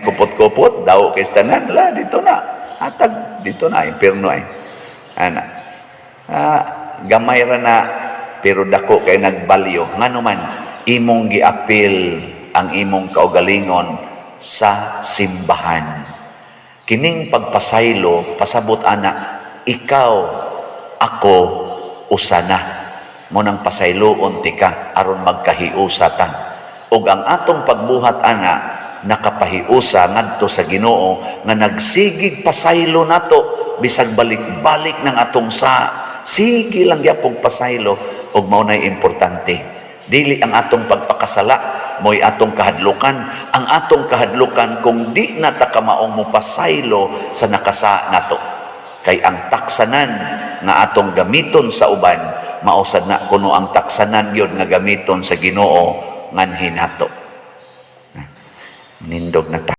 Kupot-kupot, daw kay tanan, la, dito na. Atag, dito na, impirno ay. Ana. Gamay ra na, pero dako kay nagbalyo. Nga naman, imong giapil ang imong kaugalingon sa simbahan. Kining pagpasaylo, pasabot ana, ikaw, ako, usana. Munang pasayloon ti ka, aron magkahiusa ta. Ug ang atong pagbuhat ana, nakapahiusa ngadto sa Ginoo nga nagsigig pasaylo nato bisag balik-balik ng atong sige lang gyapon pasaylo ug mao nay importante. Dili ang atong pagpakasala mo'y atong kahadlukan. Ang atong kahadlukan kung di na ta kamaong mo pasaylo sa nakasa nato. Kay ang taksanan nga atong gamiton sa uban mausad na kuno ang taksanan yun nga gamiton sa Ginoo nganhin nato. Nindog na